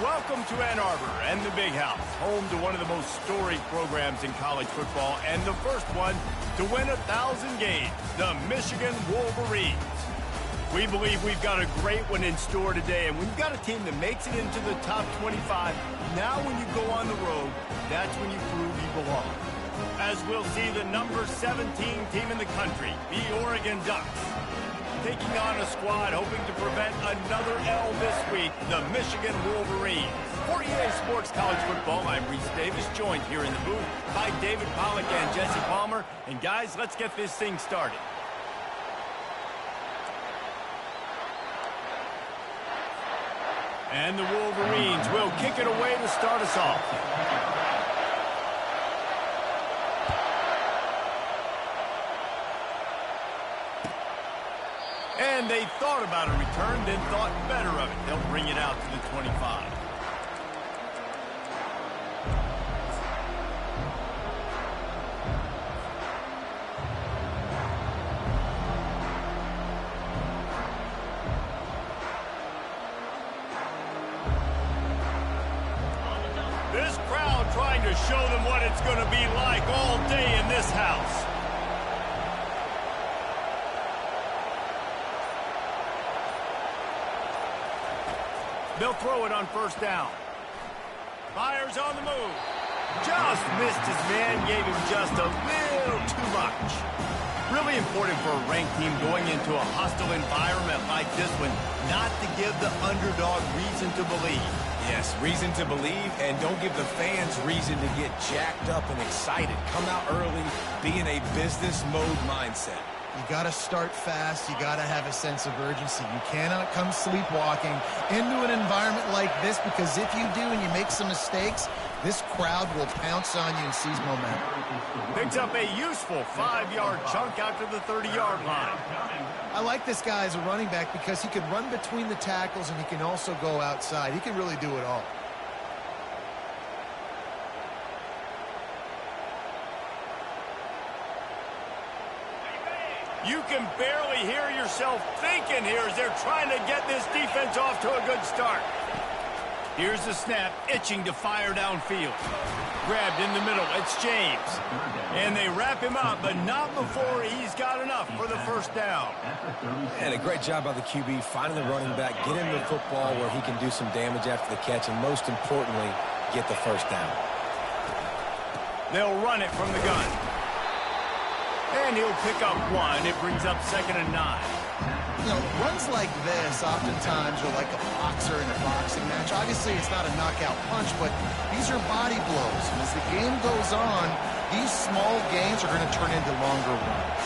Welcome to Ann Arbor and the Big House, home to one of the most storied programs in college football and the first one to win 1,000 games, the Michigan Wolverines. We believe we've got a great one in store today, and when you've got a team that makes it into the top 25, now when you go on the road, that's when you prove you belong. As we'll see the number 17 team in the country, the Oregon Ducks, taking on a squad hoping to prevent another L this week, the Michigan Wolverines. For EA Sports College Football, I'm Reese Davis, joined here in the booth by David Pollack and Jesse Palmer. And guys, let's get this thing started. And the Wolverines will kick it away to start us off. And they thought about a return, then thought better of it. They'll bring it out to the 25. This crowd trying to show them what it's going to be like all day in this house. They'll throw it on first down. Fires on the move. Just missed his man, gave him just a little too much. Really important for a ranked team going into a hostile environment like this one, not to give the underdog reason to believe. Yes, reason to believe, and don't give the fans reason to get jacked up and excited. Come out early, be in a business mode mindset. You got to start fast. You got to have a sense of urgency. You cannot come sleepwalking into an environment like this, because if you do and you make some mistakes, this crowd will pounce on you and seize momentum. Picks up a useful 5-yard chunk out to the 30-yard line. I like this guy as a running back because he can run between the tackles and he can also go outside. He can really do it all. You can barely hear yourself thinking here as they're trying to get this defense off to a good start. Here's the snap, itching to fire downfield. Grabbed in the middle, it's James. And they wrap him up, but not before he's got enough for the first down. And a great job by the QB, finding the running back, get him the football where he can do some damage after the catch, and most importantly, get the first down. They'll run it from the gun. And he'll pick up one. It brings up 2nd and 9. You know, runs like this oftentimes are like a boxer in a boxing match. Obviously, it's not a knockout punch, but these are body blows. And as the game goes on, these small gains are going to turn into longer runs.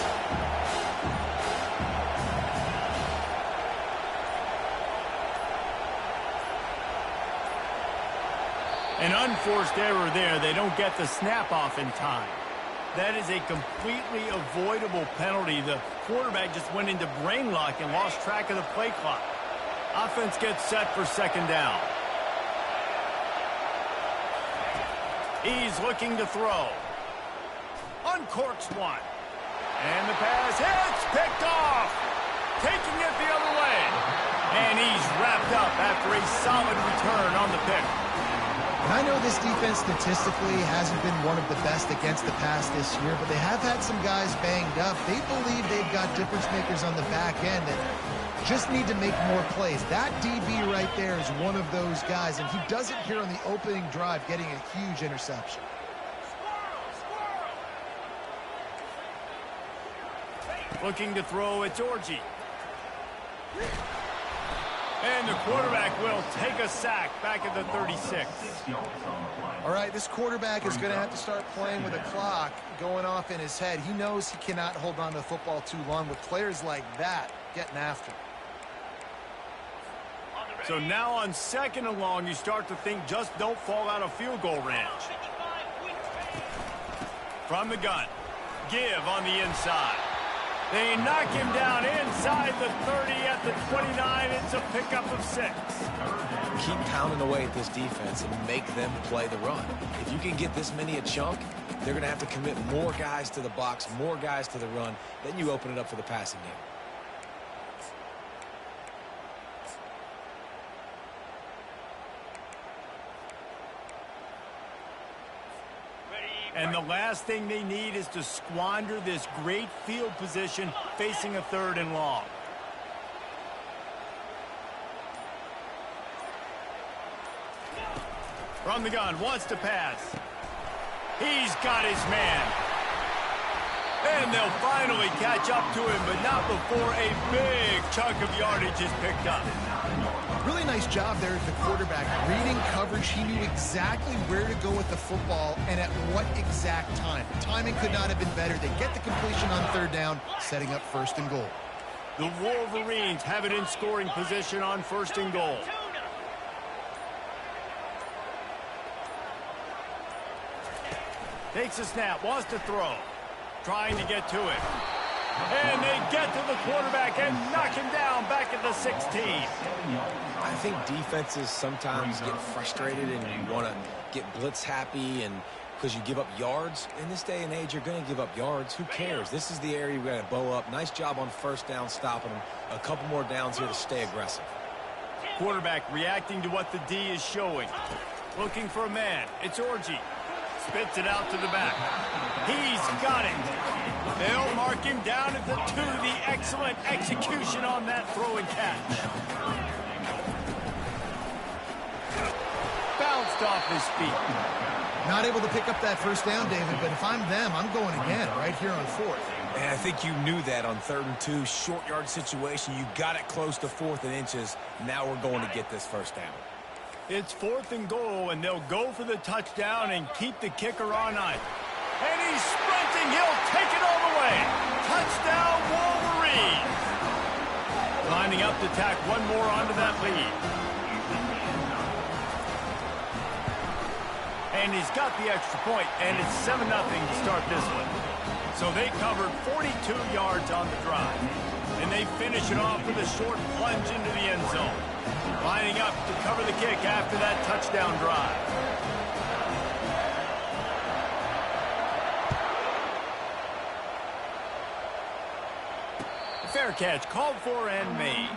An unforced error there. They don't get the snap off in time. That is a completely avoidable penalty. The quarterback just went into brain lock and lost track of the play clock. Offense gets set for 2nd down. He's looking to throw. Uncorks one. And the pass hits, picked off. Taking it the other way. And he's wrapped up after a solid return on the pick. And I know this defense statistically hasn't been one of the best against the pass this year, but they have had some guys banged up. They believe they've got difference makers on the back end that just need to make more plays. That DB right there is one of those guys, and he does it here on the opening drive, getting a huge interception. Looking to throw, it's Orji. And the quarterback will take a sack back at the 36. All right, this quarterback is going to have to start playing with a clock going off in his head. He knows he cannot hold on to the football too long with players like that getting after him. So now on 2nd and long, you start to think just don't fall out of field goal range. From the gun, give on the inside. They knock him down inside the 30 at the 29. It's a pickup of 6. Keep pounding away at this defense and make them play the run. If you can get this many a chunk, they're going to have to commit more guys to the box, more guys to the run. Then you open it up for the passing game. And the last thing they need is to squander this great field position facing a 3rd and long. From the gun, wants to pass. He's got his man. And they'll finally catch up to him, but not before a big chunk of yardage is picked up. Really nice job there at the quarterback. Reading coverage, he knew exactly where to go with the football and at what exact time. Timing could not have been better. They get the completion on 3rd down, setting up 1st and goal. The Wolverines have it in scoring position on 1st and goal. Takes a snap, wants to throw. Trying to get to him. And they get to the quarterback and knock him down back at the 16. I think defenses sometimes get frustrated and you want to get blitz happy and because you give up yards. In this day and age, you're going to give up yards. Who cares? This is the area we got to bow up. Nice job on 1st down stopping them. A couple more downs here to stay aggressive. Quarterback reacting to what the D is showing. Looking for a man. It's Orji. Spits it out to the back. He's got it. They'll mark him down at the 2. The excellent execution on that throw and catch. Bounced off his feet. Not able to pick up that 1st down, David, but if I'm them, I'm going again right here on 4th. And I think you knew that on 3rd and 2, short yard situation. You got it close to 4th and inches. Now we're going to get this 1st down. It's 4th and goal, and they'll go for the touchdown and keep the kicker on ice. And he's sprinting. He'll take it all the way. Touchdown, Wolverines. Lining up to tack one more onto that lead. And he's got the extra point, and it's 7-0 to start this one. So they covered 42 yards on the drive. And they finish it off with a short plunge into the end zone. Lining up to cover the kick after that touchdown drive. Fair catch called for and made.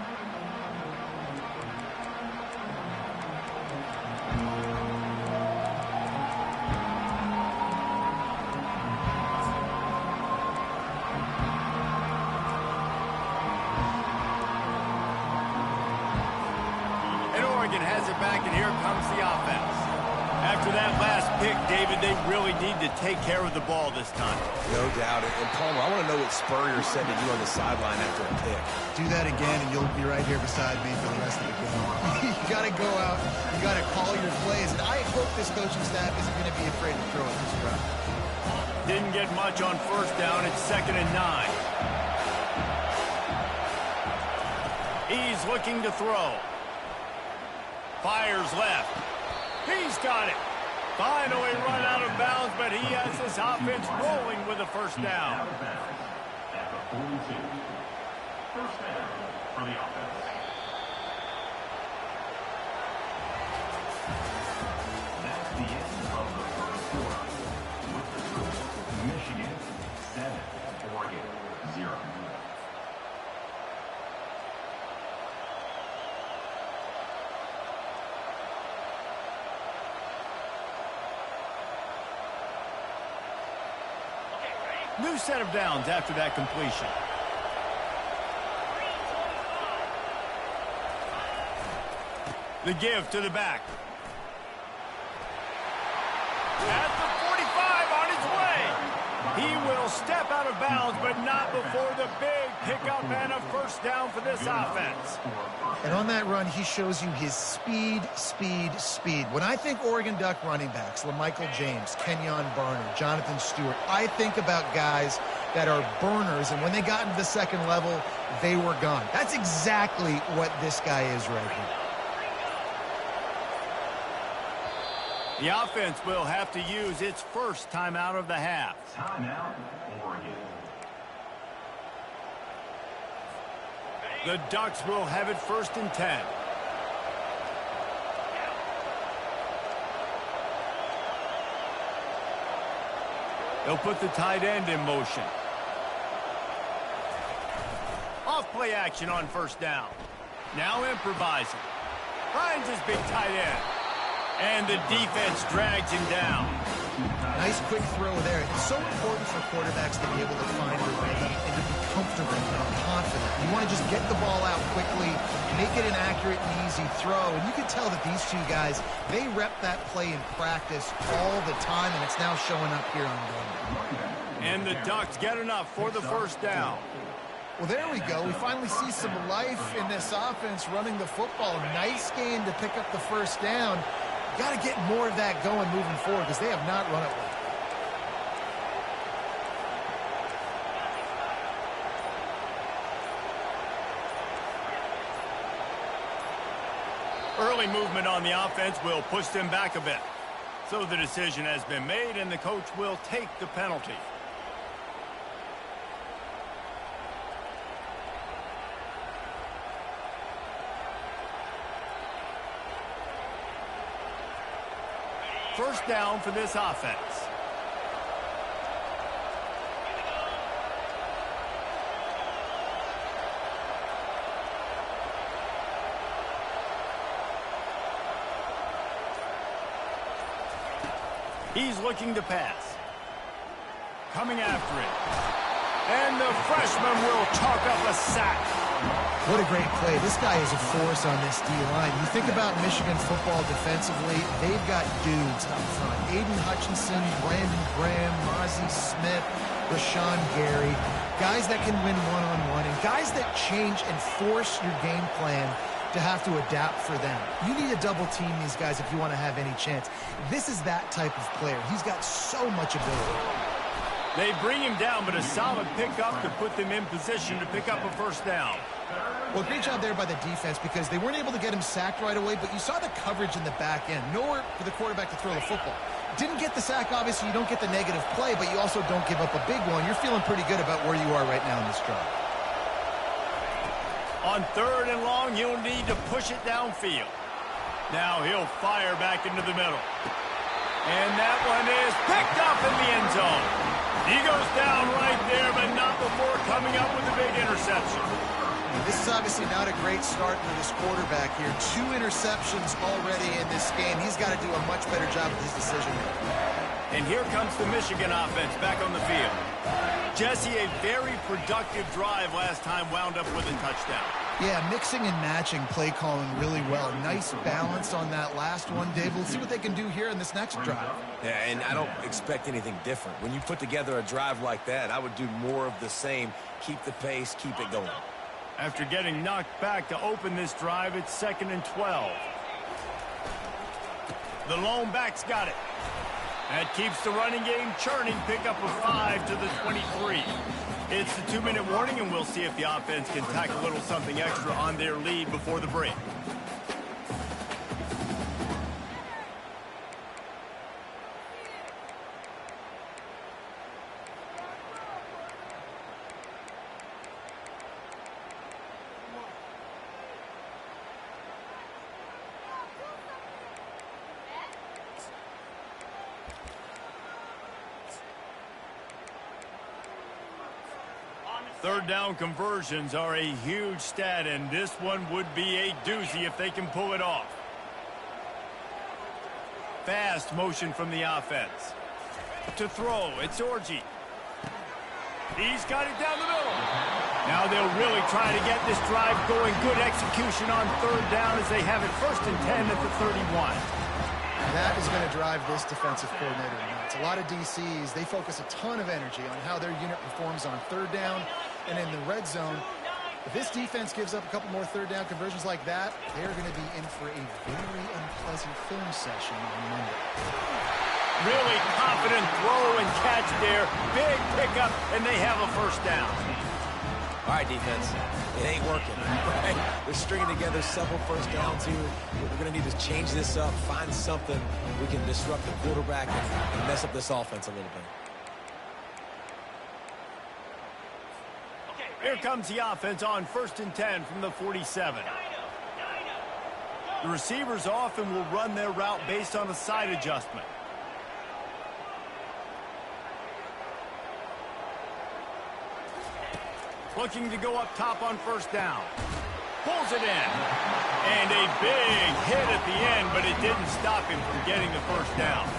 Has it back, and here comes the offense. After that last pick, David, they really need to take care of the ball this time. No doubt. And Palmer, I want to know what Spurrier said to you on the sideline after a pick. Do that again, and you'll be right here beside me for the rest of the game. You got to go out. You got to call your plays. And I hope this coaching staff isn't going to be afraid to throw at this crowd. Didn't get much on 1st down. It's 2nd and 9. He's looking to throw. Fires left. He's got it. Finally run out of bounds, but he has this offense rolling with a 1st down. At the 42. 1st down for the offense. That's the end of the 1st quarter. With the score, Michigan 7, Oregon 0. New set of downs after that completion. The give to the back. At the 45 on his way. He will step out of bounds, but not before the big pickup and a 1st down for this offense. And on that run, he shows you his speed. When I think Oregon Duck running backs, LaMichael James, Kenyon Barner, Jonathan Stewart, I think about guys that are burners, and when they got into the 2nd level, they were gone. That's exactly what this guy is right here. The offense will have to use its 1st timeout of the half. Timeout, Oregon. The Ducks will have it 1st and 10. They'll put the tight end in motion. Off play action on 1st down. Now improvising. Finds his big tight end. And the defense drags him down. Nice quick throw there. It's so important for quarterbacks to be able to find a rhythm and to be comfortable and confident. You want to just get the ball out quickly, make it an accurate and easy throw. And you can tell that these two guys, they rep that play in practice all the time, and it's now showing up here on game. And the Ducks get enough for the first down. Well, there we go. We finally see some life in this offense running the football. Nice game to pick up the first down. Got to get more of that going moving forward because they have not run it well. Early movement on the offense will push them back a bit. So the decision has been made, and the coach will take the penalty. First down for this offense. He's looking to pass. Coming after it. And the freshman will chalk up a sack. What a great play. This guy is a force on this D-line. You think about Michigan football defensively, they've got dudes up front. Aiden Hutchinson, Brandon Graham, Mozzie Smith, Rashawn Gary. Guys that can win one-on-one and guys that change and force your game plan to have to adapt for them. You need to double team these guys if you want to have any chance. This is that type of player. He's got so much ability. They bring him down, but a solid pickup to put them in position to pick up a first down. Well, great job there by the defense because they weren't able to get him sacked right away, but you saw the coverage in the back end. Nowhere for the quarterback to throw the football. Didn't get the sack, obviously. You don't get the negative play, but you also don't give up a big one. You're feeling pretty good about where you are right now in this drive. On third and long, he'll need to push it downfield. Now he'll fire back into the middle. And that one is picked up in the end zone. He goes down right there, but not before coming up with a big interception. This is obviously not a great start for this quarterback here. 2 interceptions already in this game. He's got to do a much better job with his decision-making. And here comes the Michigan offense back on the field. Jesse, a very productive drive last time, wound up with a touchdown. Yeah, mixing and matching play calling really well. Nice balance on that last one, Dave. We'll see what they can do here in this next drive. Yeah, and I don't expect anything different. When you put together a drive like that, I would do more of the same. Keep the pace, keep it going. After getting knocked back to open this drive, it's 2nd and 12. The lone back's got it. That keeps the running game churning. Pick up a 5 to the 23. It's the 2-minute warning, and we'll see if the offense can tack a little something extra on their lead before the break. Third down conversions are a huge stat, and this one would be a doozy if they can pull it off. Fast motion from the offense. To throw, it's Orji. He's got it down the middle. Now they'll really try to get this drive going. Good execution on third down as they have it 1st and 10 at the 31. That is going to drive this defensive coordinator nuts. A lot of DCs, they focus a ton of energy on how their unit performs on third down and in the red zone. If this defense gives up a couple more third down conversions like that, they're going to be in for a very unpleasant film session on Monday. Really confident throw and catch there. Big pickup, and they have a first down. All right, defense. It ain't working. Right? They're stringing together several first downs here. We're going to need to change this up, find something we can disrupt the quarterback and mess up this offense a little bit. Here comes the offense on 1st and 10 from the 47. The receivers often will run their route based on a side adjustment. Looking to go up top on first down. Pulls it in. And a big hit at the end, but it didn't stop him from getting the first down.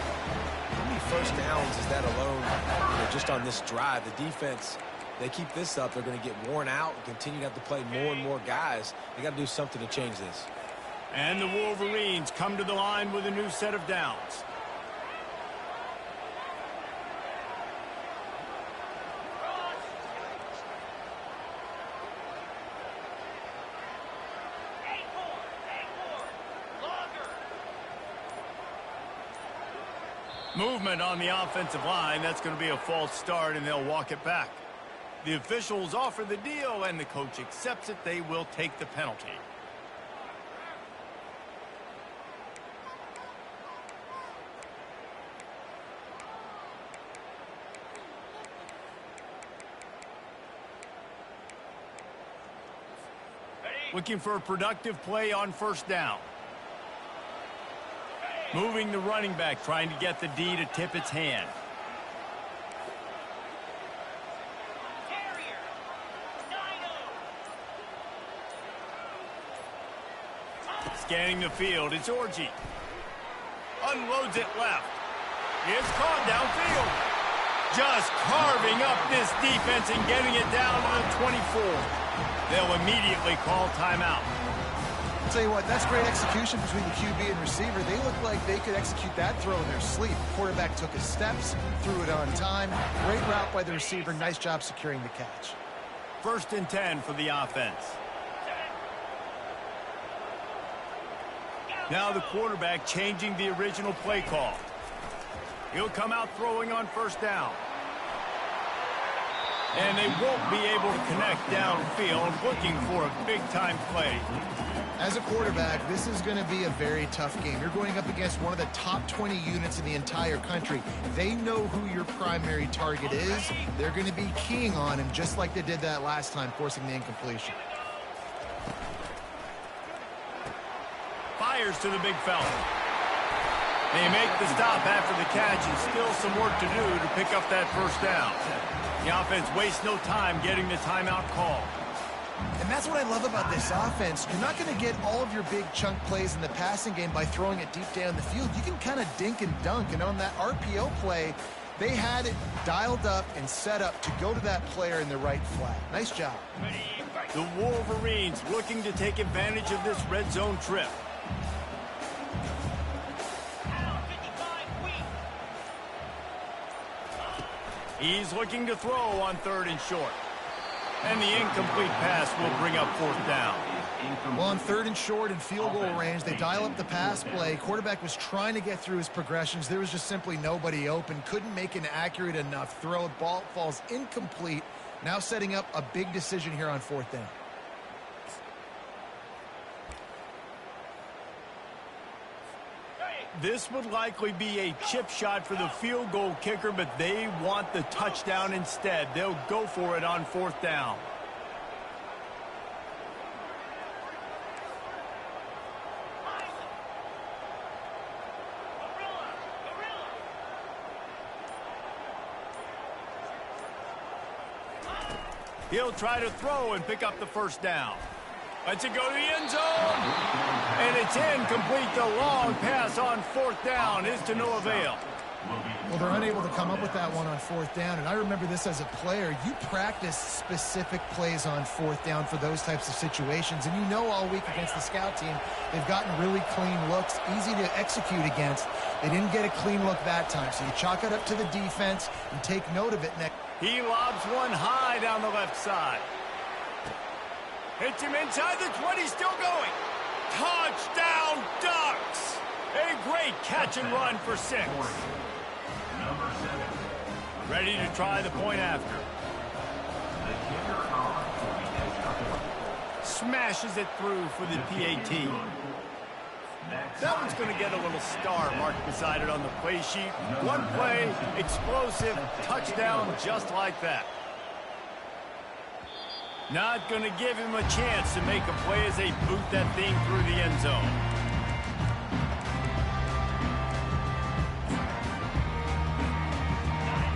first downs as that alone, just on this drive. The defense, they keep this up, they're going to get worn out and continue to have to play more and more guys. They got to do something to change this. And the Wolverines come to the line with a new set of downs. Movement on the offensive line. That's going to be a false start, and they'll walk it back. The officials offer the deal, and the coach accepts it. They will take the penalty. Looking for a productive play on first down. Moving the running back, trying to get the D to tip its hand. Scanning the field, it's Orji. Unloads it left. It's caught downfield. Just carving up this defense and getting it down to the 24. They'll immediately call timeout. I'll tell you what, that's great execution between the QB and receiver. They look like they could execute that throw in their sleep. Quarterback took his steps, threw it on time. Great route by the receiver. Nice job securing the catch. 1st and 10 for the offense. Now the quarterback changing the original play call. He'll come out throwing on first down. And they won't be able to connect downfield, looking for a big-time play. As a quarterback, this is going to be a very tough game. You're going up against one of the top 20 units in the entire country. They know who your primary target is. They're going to be keying on him, just like they did that last time, forcing the incompletion. Fires to the big fella. They make the stop after the catch, and still some work to do to pick up that first down. The offense wastes no time getting the timeout call. And that's what I love about this offense. You're not going to get all of your big chunk plays in the passing game by throwing it deep down the field. You can kind of dink and dunk. And on that RPO play, they had it dialed up and set up to go to that player in the right flat. Nice job. The Wolverines looking to take advantage of this red zone trip. He's looking to throw on 3rd and short. And the incomplete pass will bring up 4th down. Well, on 3rd and short and field goal range, they dial up the pass play. Quarterback was trying to get through his progressions. There was just simply nobody open. Couldn't make an accurate enough throw. Ball falls incomplete. Now setting up a big decision here on 4th down. This would likely be a chip shot for the field goal kicker, but they want the touchdown instead. They'll go for it on 4th down. He'll try to throw and pick up the first down. Lets it go to the end zone. And it's incomplete. The long pass on 4th down is to no avail. Well, they're unable to come up with that one on 4th down. And I remember this as a player. You practice specific plays on 4th down for those types of situations. And you know all week against the scout team, they've gotten really clean looks, easy to execute against. They didn't get a clean look that time. So you chalk it up to the defense and take note of it next. He lobs one high down the left side. Hits him inside the 20, still going. Touchdown, Ducks! A great catch and run for 6. Number 7. Ready to try the point after. The kicker on for the extra point. Smashes it through for the PAT. That one's going to get a little star marked beside it on the play sheet. One play, explosive, touchdown just like that. Not going to give him a chance to make a play as they boot that thing through the end zone.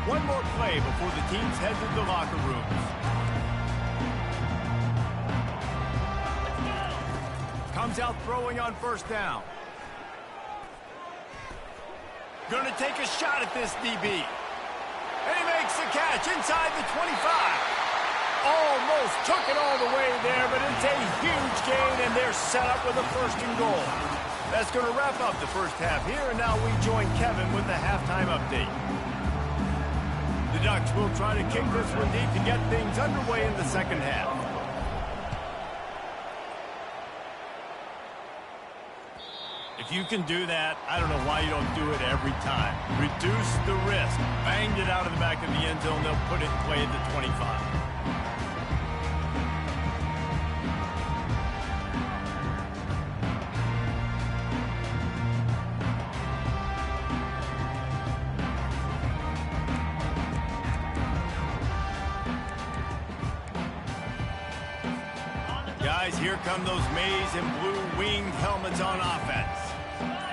One more play before the teams head to the locker rooms. Comes out throwing on 1st down. Gonna take a shot at this DB. And he makes the catch inside the 25. Almost took it all the way there, but it's a huge gain, and they're set up with a 1st and goal. That's going to wrap up the first half here, and now we join Kevin with the halftime update. The Ducks will try to kick this one deep to get things underway in the second half. If you can do that, I don't know why you don't do it every time. Reduce the risk. Banged it out of the back of the end zone. They'll put it play at the 25. Guys, here come those maize and blue winged helmets on offense.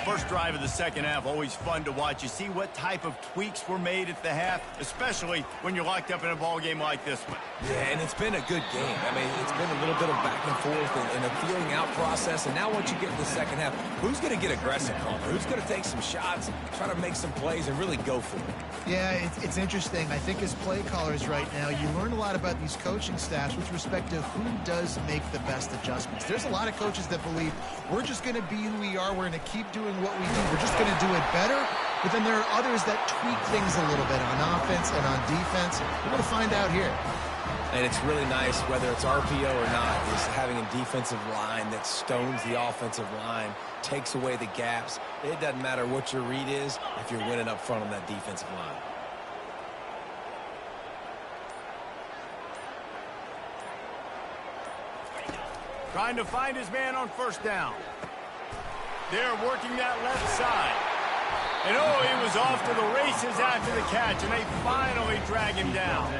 First drive of the second half, always fun to watch. You see what type of tweaks were made at the half, especially when you're locked up in a ball game like this one. Yeah, and it's been a good game. I mean, it's been a little bit of back and forth and a feeling out process. And now once you get to the second half, who's going to get aggressive, Palmer? Who's going to take some shots, try to make some plays, and really go for it? Yeah, it's interesting. I think as play callers right now, you learn a lot about these coaching staffs with respect to who does make the best adjustments. There's a lot of coaches that believe we're just going to be who we are. We're going to keep doing what we do. We're just going to do it better. But then there are others that tweak things a little bit on offense and on defense. We're going to find out here. And it's really nice, whether it's RPO or not, is having a defensive line that stones the offensive line, takes away the gaps. It doesn't matter what your read is if you're winning up front on that defensive line. Trying to find his man on 1st down. They're working that left side. And oh, he was off to the races after the catch, and they finally drag him down.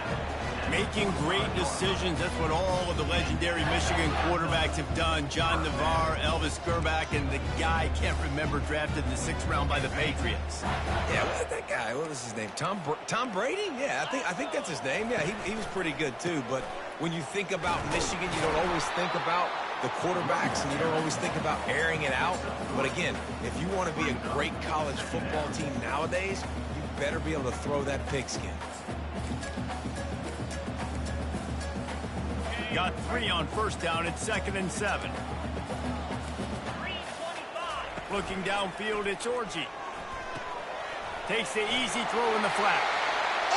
Making great decisions. That's what all of the legendary Michigan quarterbacks have done. John Navarre, Elvis Gerbach, and the guy, can't remember, drafted in the 6th round by the Patriots. Yeah, that guy, what was his name? Tom Brady? Yeah, I think that's his name. Yeah, he was pretty good too. But when you think about Michigan, you don't always think about the quarterbacks, and you don't always think about airing it out. But again, if you want to be a great college football team nowadays, you better be able to throw that pigskin. Got 3 on 1st down. It's 2nd and 7. Looking downfield, it's Orji. Takes the easy throw in the flat.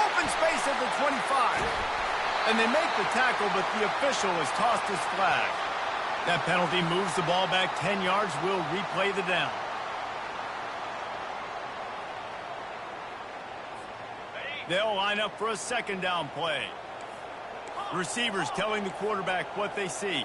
Open space at the 25. And they make the tackle, but the official has tossed his flag. That penalty moves the ball back 10 yards. We'll replay the down. They'll line up for a 2nd down play. Receivers telling the quarterback what they see.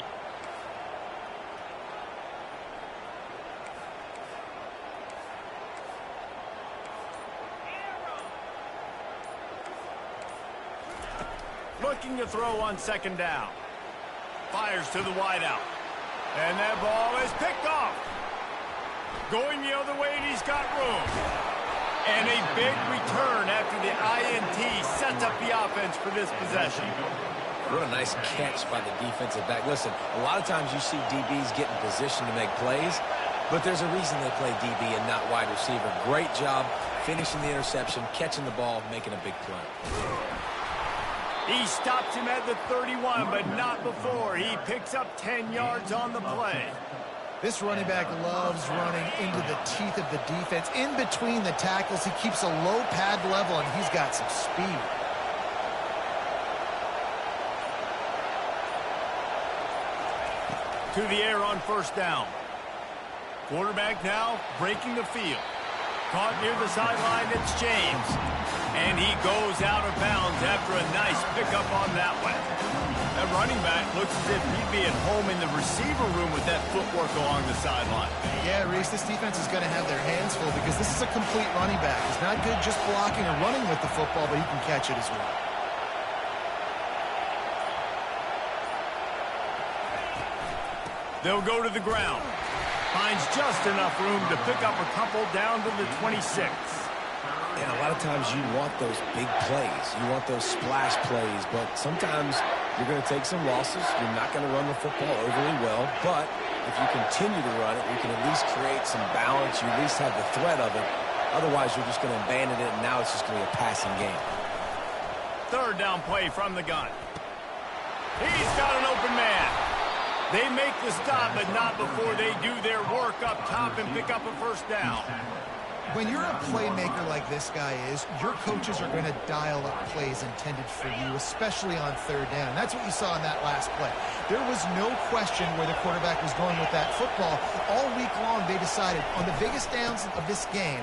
Looking to throw on 2nd down. Fires to the wideout. And that ball is picked off. Going the other way, and he's got room. And a big return after the INT sets up the offense for this possession. What a nice catch by the defensive back. Listen, a lot of times you see DBs get in position to make plays, but there's a reason they play DB and not wide receiver. Great job finishing the interception, catching the ball, making a big play. He stops him at the 31, but not before. He picks up 10 yards on the play. This running back loves running into the teeth of the defense. In between the tackles, he keeps a low pad level, and he's got some speed. To the air on 1st down. Quarterback now breaking the field. Caught near the sideline, it's James. And he goes out of bounds after a nice pickup on that one. That running back looks as if he'd be at home in the receiver room with that footwork along the sideline. Yeah, Reese, this defense is going to have their hands full because this is a complete running back. He's not good just blocking or running with the football, but he can catch it as well. They'll go to the ground. Finds just enough room to pick up a couple down to the 26. And a lot of times you want those big plays. You want those splash plays, but sometimes you're going to take some losses. You're not going to run the football overly well, but if you continue to run it, you can at least create some balance. You at least have the threat of it, Otherwise, you're just going to abandon it, and now it's just going to be a passing game. Third down play from the gun. He's got an open man. They make the stop, but not before they do their work up top and pick up a first down. When you're a playmaker like this guy is, your coaches are going to dial up plays intended for you, especially on third down. That's what you saw in that last play. There was no question where the quarterback was going with that football. All week long, they decided on the biggest downs of this game,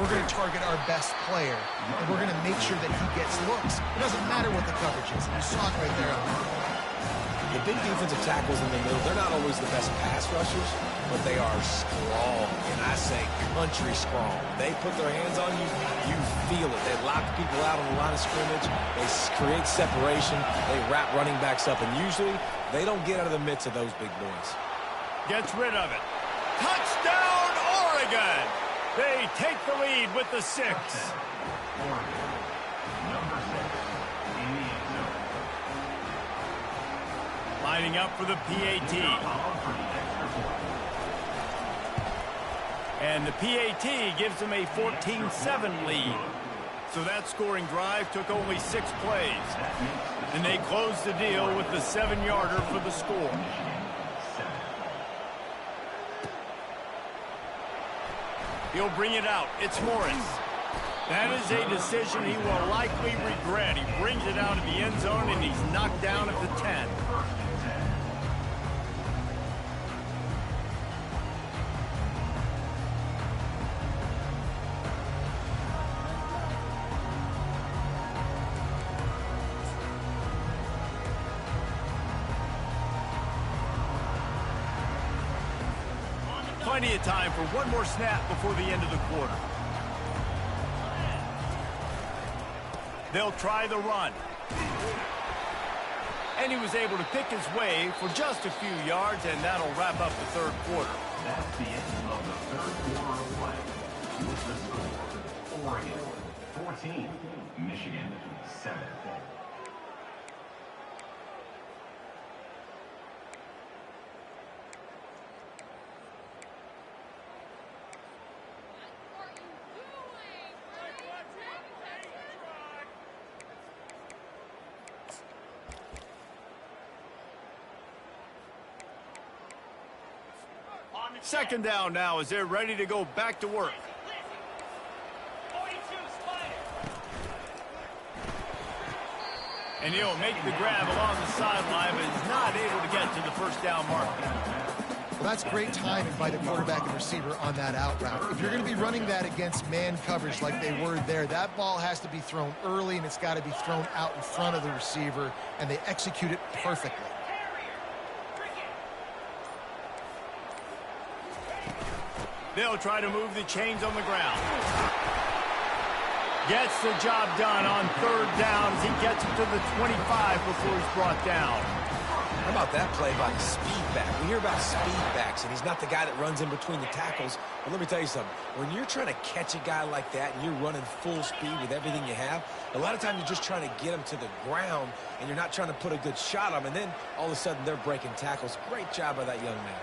we're going to target our best player, and we're going to make sure that he gets looks. It doesn't matter what the coverage is. You saw it right there on that. The big defensive tackles in the middle, they're not always the best pass rushers, but they are strong, and I say country strong. They put their hands on you, you feel it. They lock people out on the line of scrimmage. They create separation. They wrap running backs up, and usually they don't get out of the midst of those big boys. Gets rid of it. Touchdown, Oregon! They take the lead with the 6. Oregon, number 6, in the end zone. Lining up for the PAT. And the PAT gives them a 14-7 lead. So that scoring drive took only 6 plays. And they closed the deal with the 7-yarder for the score. He'll bring it out. It's Morris. That is a decision he will likely regret. He brings it out of the end zone, and he's knocked down at the 10. Plenty of time for one more snap before the end of the quarter. They'll try the run. And he was able to pick his way for just a few yards, and that'll wrap up the third quarter. That's the end of the third quarter of play. With the score, Oregon 14, Michigan 7. Second down now as they're ready to go back to work. And he'll make the grab along the sideline, but is not able to get to the first down mark. Well, that's great timing by the quarterback and receiver on that out route. If you're going to be running that against man coverage like they were there, that ball has to be thrown early, and it's got to be thrown out in front of the receiver, and they execute it perfectly. They'll try to move the chains on the ground. Gets the job done on third down as he gets it to the 25 before he's brought down. How about that play by the speed back? We hear about speed backs, and he's not the guy that runs in between the tackles. But let me tell you something. When you're trying to catch a guy like that and you're running full speed with everything you have, a lot of times you're just trying to get him to the ground, and you're not trying to put a good shot on him, and then all of a sudden they're breaking tackles. Great job by that young man.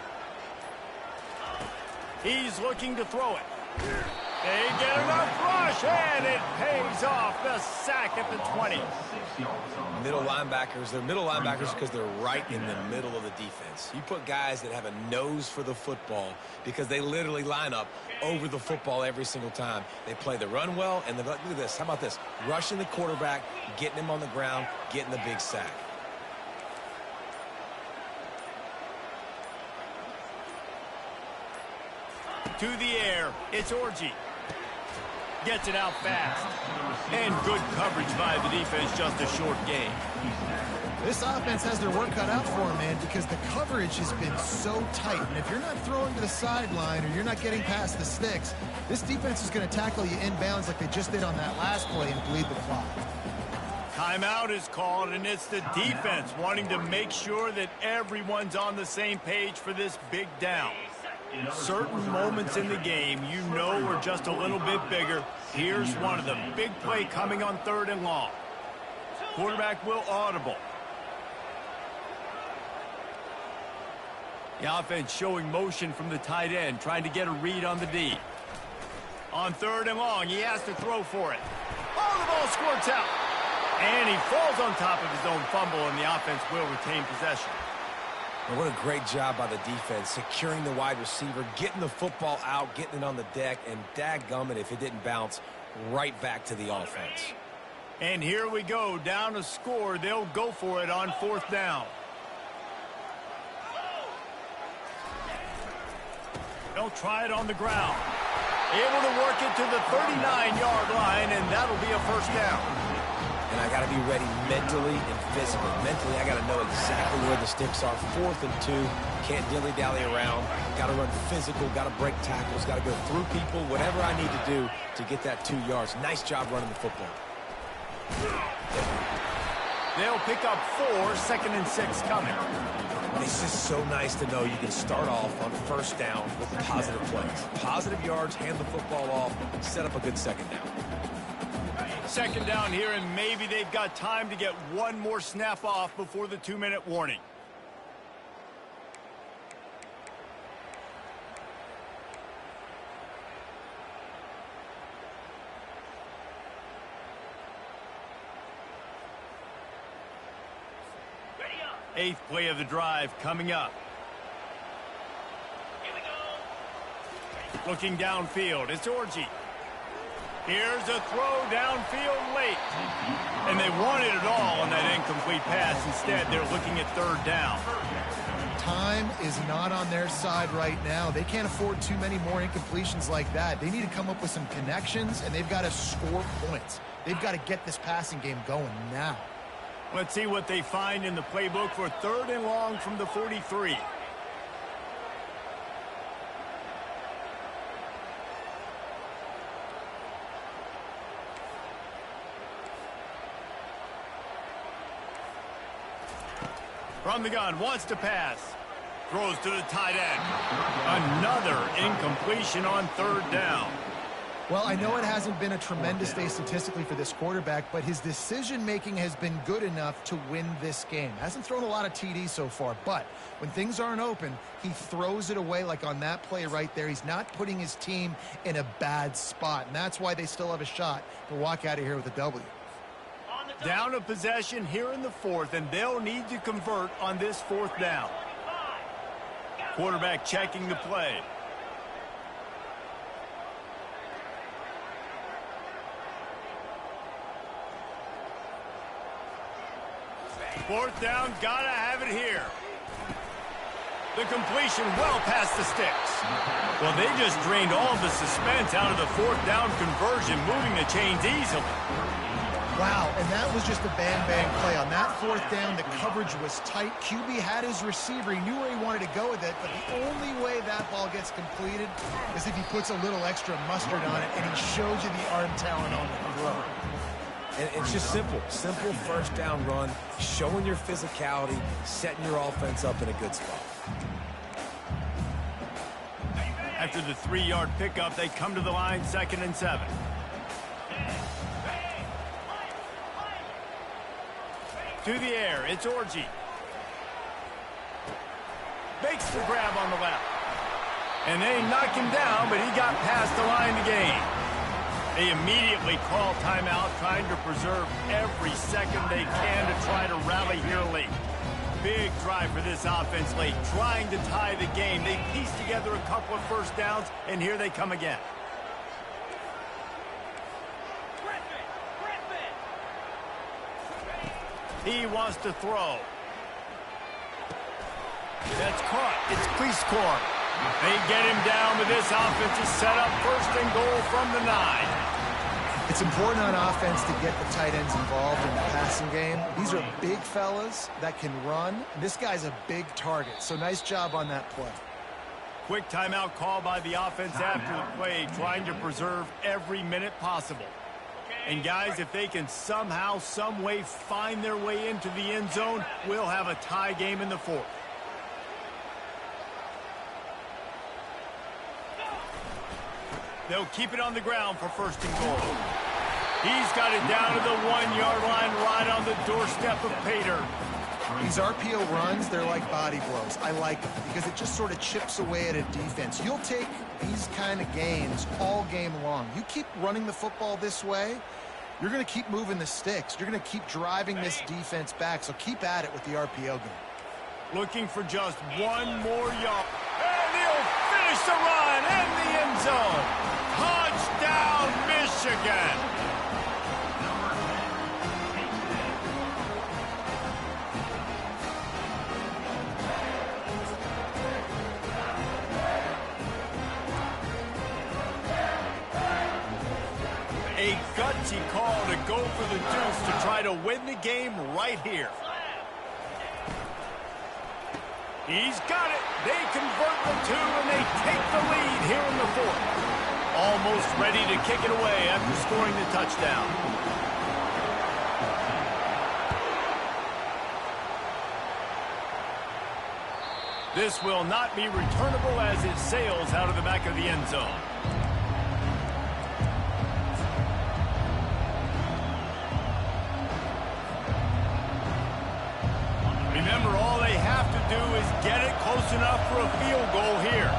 He's looking to throw it. They get enough rush, and it pays off. The sack at the 20. Middle linebackers, they're middle linebackers because they're right in the middle of the defense. You put guys that have a nose for the football because they literally line up over the football every single time. They play the run well, and look at this. How about this? Rushing the quarterback, getting him on the ground, getting the big sack. To the air, it's Orji. Gets it out fast. And good coverage by the defense, just a short gain. This offense has their work cut out for them, man, because the coverage has been so tight. And if you're not throwing to the sideline or you're not getting past the sticks, this defense is going to tackle you inbounds like they just did on that last play and bleed the clock. Timeout is called, and it's the defense wanting to make sure that everyone's on the same page for this big down. Certain moments in the game you know are just a little bit bigger. Here's one of them. Big play coming on third and long. Quarterback will audible. The offense showing motion from the tight end, trying to get a read on the D. On 3rd and long, he has to throw for it. Oh, the ball squirts out. And he falls on top of his own fumble, and the offense will retain possession. And what a great job by the defense, securing the wide receiver, getting the football out, getting it on the deck, and dadgummit if it didn't bounce right back to the offense. And here we go, down a score. They'll go for it on 4th down. They'll try it on the ground. Able to work it to the 39-yard line, and that'll be a 1st down. And I got to be ready mentally and physically. Mentally, I got to know exactly where the sticks are. 4th and 2. Can't dilly-dally around. Got to run physical. Got to break tackles. Got to go through people. Whatever I need to do to get that 2 yards. Nice job running the football. They'll pick up 4, 2nd and 6 coming. It's just so nice to know you can start off on 1st down with positive plays. Positive yards, hand the football off, set up a good 2nd down. 2nd down here, and maybe they've got time to get one more snap off before the 2-minute warning. Eighth play of the drive coming up. Here we go. Looking downfield, it's Orji. Here's a throw downfield late. And they wanted it all on that incomplete pass. Instead, they're looking at 3rd down. Time is not on their side right now. They can't afford too many more incompletions like that. They need to come up with some connections, and they've got to score points. They've got to get this passing game going now. Let's see what they find in the playbook for 3rd and long from the 43. From the gun, wants to pass. Throws to the tight end. Another incompletion on 3rd down. Well, I know it hasn't been a tremendous day statistically for this quarterback, but his decision-making has been good enough to win this game. Hasn't thrown a lot of TDs so far, but when things aren't open, he throws it away like on that play right there. He's not putting his team in a bad spot, and that's why they still have a shot to walk out of here with a W. Down a possession here in the 4th, and they'll need to convert on this 4th down. Quarterback checking the play. Fourth down, gotta have it here. The completion well past the sticks. Well, they just drained all of the suspense out of the 4th down conversion, moving the chains easily. Wow, and that was just a bang-bang play. On that 4th down, the coverage was tight. QB had his receiver. He knew where he wanted to go with it, but the only way that ball gets completed is if he puts a little extra mustard on it, and he shows you the arm talent on the throw. And it's just simple 1st down run, showing your physicality, setting your offense up in a good spot. After the 3-yard pickup, they come to the line, 2nd and 7. To the air, it's Orji. Makes the grab on the left. And they knock him down, but he got past the line to gain. They immediately call timeout, trying to preserve every second they can to try to rally here late. Big drive for this offense late, trying to tie the game. They piece together a couple of 1st downs, and here they come again. He wants to throw. That's caught. It's Cleescore. They get him down, but this offense is set up 1st and goal from the 9. It's important on offense to get the tight ends involved in the passing game. These are big fellas that can run. This guy's a big target, so nice job on that play. Quick timeout call by the offense after the play, trying to preserve every minute possible. And guys, if they can somehow, some way find their way into the end zone, we'll have a tie game in the 4th. They'll keep it on the ground for 1st and goal. He's got it down to the 1-yard line, right on the doorstep of Pater. These RPO runs, they're like body blows. I like them because it just sort of chips away at a defense. You'll take these kind of gains all game long. You keep running the football this way, you're going to keep moving the sticks. You're going to keep driving this defense back, so keep at it with the RPO game. Looking for just one more yard. And he'll finish the run in the end zone. Touchdown, Michigan. A gutsy call to go for the deuce to try to win the game right here. He's got it. They convert the two, and they take the lead here in the fourth. Almost ready to kick it away after scoring the touchdown. This will not be returnable as it sails out of the back of the end zone. Remember, all they have to do is get it close enough for a field goal here.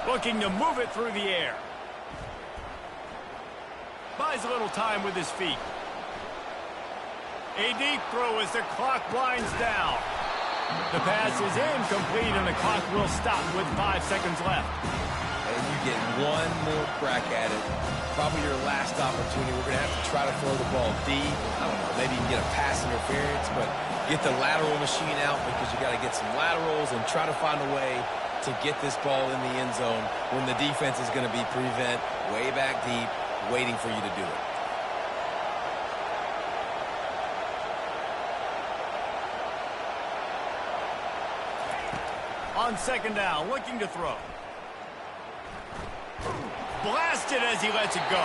Looking to move it through the air. Buys a little time with his feet. A deep throw as the clock winds down. The pass is incomplete, and the clock will stop with 5 seconds left. And you get one more crack at it. Probably your last opportunity. We're going to have to try to throw the ball deep. I don't know, maybe you can get a pass interference, but get the lateral machine out because you got to get some laterals and try to find a way to get this ball in the end zone when the defense is going to be prevent way back deep, waiting for you to do it. On second down, looking to throw. Blasted as he lets it go.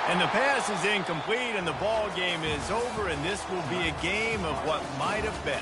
And the pass is incomplete, and the ball game is over, and this will be a game of what might have been.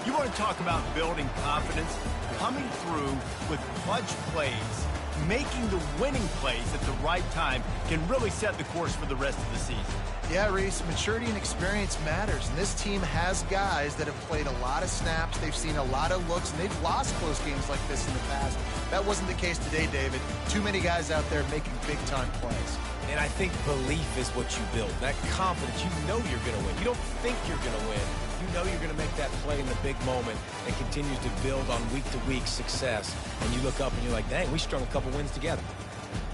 You want to talk about building confidence? Coming through with clutch plays, making the winning plays at the right time can really set the course for the rest of the season. Yeah, Reese, maturity and experience matters, and this team has guys that have played a lot of snaps, they've seen a lot of looks, and they've lost close games like this in the past. That wasn't the case today, David. Too many guys out there making big-time plays. And I think belief is what you build. That confidence, you know you're going to win. You don't think you're going to win. You know you're going to make that play in the big moment and continues to build on week-to-week success. And you look up and you're like, dang, we strung a couple wins together.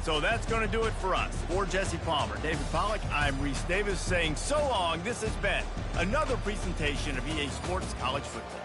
So that's going to do it for us. For Jesse Palmer, David Pollack, I'm Reese Davis saying so long. This has been another presentation of EA Sports College Football.